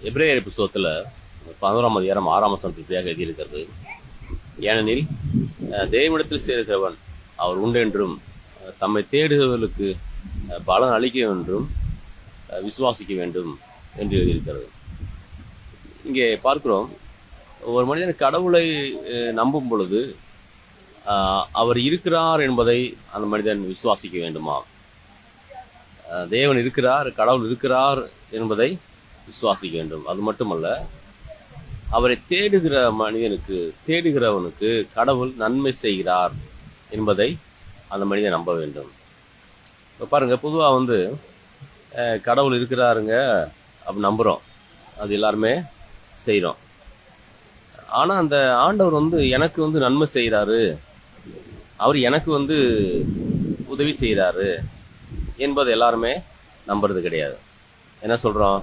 எபிரேயர் புத்தகத்தில் 11ஆம் அதிகாரம் 6ஆம் வசனத்திற்காக எழுதியிருக்கிறது. ஏனெனில் தேவனிடத்தில் சேர்கிறவன் அவர் உண்டென்றும் தம்மை தேடுகிறவர்களுக்கு பலன் அளிக்க என்றும் விசுவாசிக்க வேண்டும் என்று எழுதியிருக்கிறது. இங்கே பார்க்கிறோம், ஒரு மனிதன் கடவுளை நம்பும் பொழுது அவர் இருக்கிறார் என்பதை அந்த மனிதன் விசுவாசிக்க வேண்டுமா? தேவன் இருக்கிறார், கடவுள் இருக்கிறார் என்பதை விசுவாசிக்க வேண்டும். அது மட்டுமல்ல, அவரை தேடுகிறவனுக்கு கடவுள் நன்மை செய்கிறார் என்பதை அந்த மனிதன் நம்ப வேண்டும். இப்போ பாருங்க, பொதுவாக கடவுள் இருக்கிறாருங்க அப்படி நம்புகிறோம், அது எல்லாருமே செய்கிறோம். ஆனால் அந்த ஆண்டவர் எனக்கு நன்மை செய்கிறாரு, அவர் எனக்கு உதவி செய்கிறாரு என்பது எல்லாருமே நம்புறது கிடையாது. என்ன சொல்கிறோம்?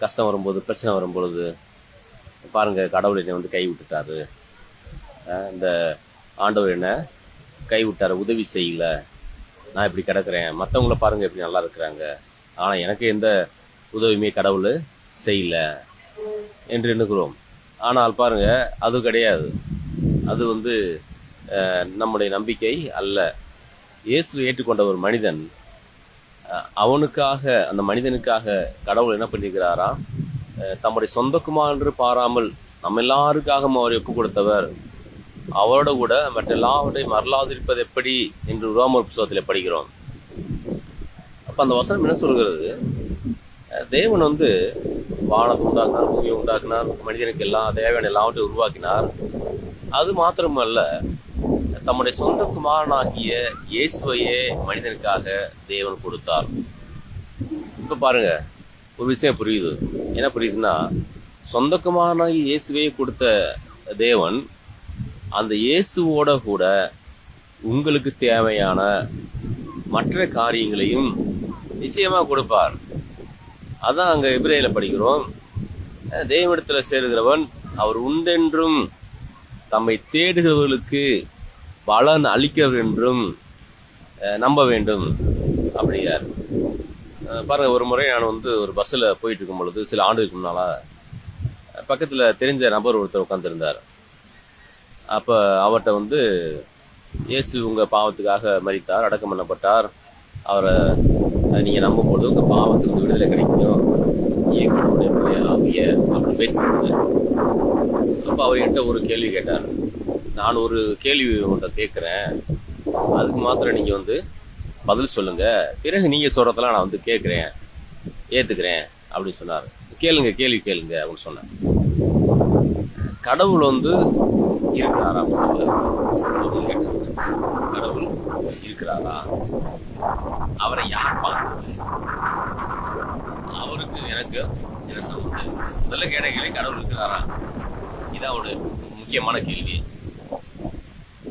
கஷ்டம் வரும்போது, பிரச்சனை வரும்பொழுது, பாருங்க கடவுள் என்னை கை விட்டுட்டாரு, இந்த ஆண்டவர் என்ன கை விட்டாரு, உதவி செய்யல, நான் இப்படி கிடக்கிறேன், மற்றவங்கள பாருங்க எப்படி நல்லா இருக்கிறாங்க, ஆனால் எனக்கு எந்த உதவியுமே கடவுள் செய்யல என்று எண்ணுகிறோம். ஆனால் பாருங்க, அது கிடையாது. அது நம்முடைய நம்பிக்கை அல்ல. இயேசு ஏற்றுக்கொண்ட ஒரு மனிதன், அவனுக்காக, அந்த மனிதனுக்காக கடவுள் என்ன பண்ணியிருக்கிறாராம்? தம்முடைய சொந்த குமாரன் என்று பாராமல் நம்ம எல்லாருக்காகவும் அவரை ஒப்புக் கொடுத்தவர், அவரோட கூட மற்ற எல்லாவற்றையும் மறலாதிருப்பது எப்படி என்று ரோமர் புத்தகத்தில் படிக்கிறோம். அப்ப அந்த வசனம் என்ன சொல்கிறது? தேவன் வானத்தை உண்டாக்கினார், பூமியை உண்டாக்கினார், மனிதனுக்கு தேவையான எல்லாவற்றையும் உருவாக்கினார். அது மாத்திரமல்ல, தம்முடைய சொந்த குமாரனாகிய இயேசுவையே மனிதனுக்காக தேவன் கொடுத்தார். இப்ப பாருங்க, ஒரு விஷயம் புரியுது. என்ன புரியுதுன்னா, சொந்த குமாரனாகிய இயேசுவையே கொடுத்த தேவன் அந்த இயேசுவோட கூட உங்களுக்கு தேவையான மற்ற காரியங்களையும் நிச்சயமா கொடுப்பார். அதான் அங்க எபிரேயர்ல படிக்கிறோம், தேவனிடத்துல சேருகிறவன் அவர் உண்டென்றும் தம்மை தேடுகிறவர்களுக்கு பலன் அளிக்கிறவர் என்றும் நம்ப வேண்டும் அப்படியார். பாருங்க, ஒரு முறை நான் ஒரு பஸ்ஸில் போயிட்டு இருக்கும் பொழுது, சில ஆண்டுகளுக்கு முன்னால பக்கத்தில் தெரிஞ்ச நபர் ஒருத்தர் உட்காந்துருந்தார். அப்போ அவர்கிட்ட இயேசு உங்கள் பாவத்துக்காக மரித்தார், அடக்கம் பண்ணப்பட்டார், அவரை நீங்கள் நம்பும்போது உங்கள் பாவத்துக்கு விடுதலை கிடைக்கும், கடவுளுடைய ஆவிய அப்படி பேசுறது. அப்போ அவர் என்கிட்ட ஒரு கேள்வி கேட்டார். நான் ஒரு கேள்வி உங்கள்கிட்ட கேட்குறேன், அதுக்கு மாத்திரம் நீங்கள் பதில் சொல்லுங்க, பிறகு நீங்க சொல்றதெல்லாம் நான் கேட்கிறேன், ஏத்துக்கிறேன் அப்படின்னு சொன்னார். கேளுங்க, கேள்வி கேளுங்க அப்படின்னு சொன்னேன். கடவுள் இருக்கிறாரா? கடவுள் இருக்கிறாரா? அவரை யார் பார்க்கறது? அவருக்கு எனக்கு என்ன சம்பந்தம்? முதல்ல கேட்ட கேள்வி, கடவுள் இருக்கிறாரா? இதான் ஒரு முக்கியமான கேள்வி.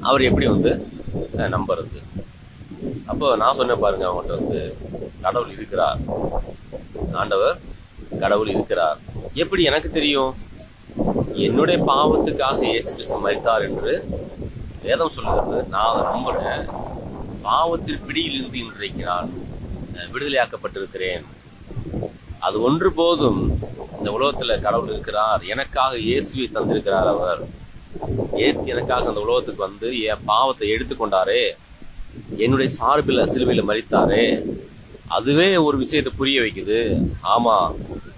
அவர் எப்படி நம்புறது? அப்போ நான் சொன்ன பாருங்க, அவங்கள்ட்ட கடவுள் இருக்கிறார், ஆண்டவர் கடவுள் இருக்கிறார். எப்படி எனக்கு தெரியும்? என்னுடைய பாவத்துக்காக இயேசு கிறிஸ்து மரித்தார் என்று வேதம் சொல்லுகிறது. நான் நம்புறேன். பாவத்தின் பிடியிலிருந்து இன்றைக்கு நான் விடுதலையாக்கப்பட்டிருக்கிறேன். அது ஒன்று போதும். இந்த உலகத்துல கடவுள் இருக்கிறார், எனக்காக இயேசுவை தந்திருக்கிறார். அவர் இயேசு எனக்காக அந்த உலகத்துக்கு என் பாவத்தை எடுத்துக்கொண்டாரே, என்னுடைய சார்பில் சிலுவையில் மரித்தாரே, அதுவே ஒரு விஷயத்தை புரிய வைக்குது. ஆமா,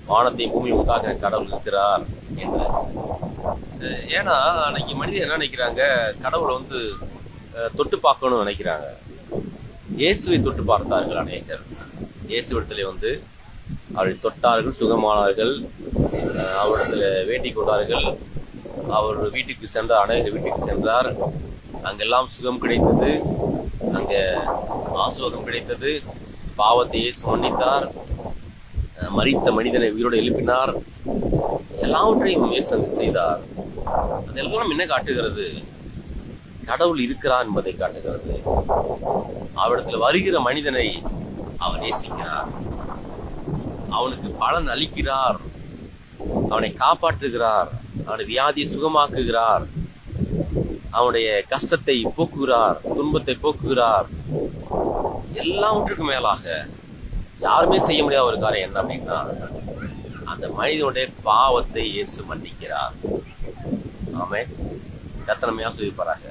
வானத்தையும் பூமியும் உண்டாக கடவுள் இருக்கிறார் என்று. ஏன்னா அன்னைக்கு மனிதன் என்ன நினைக்கிறாங்க? கடவுளை தொட்டு பார்க்கணும்னு நினைக்கிறாங்க. இயேசுவை தொட்டு பார்த்தார்கள் அநேகர். இயேசுவிடத்துல அவரை தொட்டார்கள், சுகமானார்கள், அவரிடத்துல வேண்டிக் கொண்டார்கள். அவர் வீட்டுக்கு சென்றார், அநேக வீட்டுக்கு சென்றார், அங்கெல்லாம் சுகம் கிடைத்தது, அங்க ஆசுவாதம் கிடைத்தது. பாவத்தை இயேசு மன்னித்தார், மரித்த மனிதனை உயிரோடு எழுப்பினார், எல்லாவற்றையும் இயேசு செய்தார். அதெல்லாம் என்ன காட்டுகிறது? கடவுள் இருக்கிறார் என்பதை காட்டுகிறது. அவரிடத்தில் வருகிற மனிதனை அவர் நேசிக்கிறார், அவனுக்கு பலன் அளிக்கிறார், அவனை காப்பாற்றுகிறார், அவனுடைய வியாதியை சுகமாக்குகிறார், அவனுடைய கஷ்டத்தை போக்குகிறார், துன்பத்தை போக்குகிறார். எல்லாவற்றுக்கும் மேலாக யாருமே செய்ய முடியாத ஒரு காரியம் என்ன அப்படின்னா, அந்த மனிதனுடைய பாவத்தை இயேசு மன்னிக்கிறார். ஆமென். கர்த்தர் நம்மை ஆசீர்வதிப்பாராக.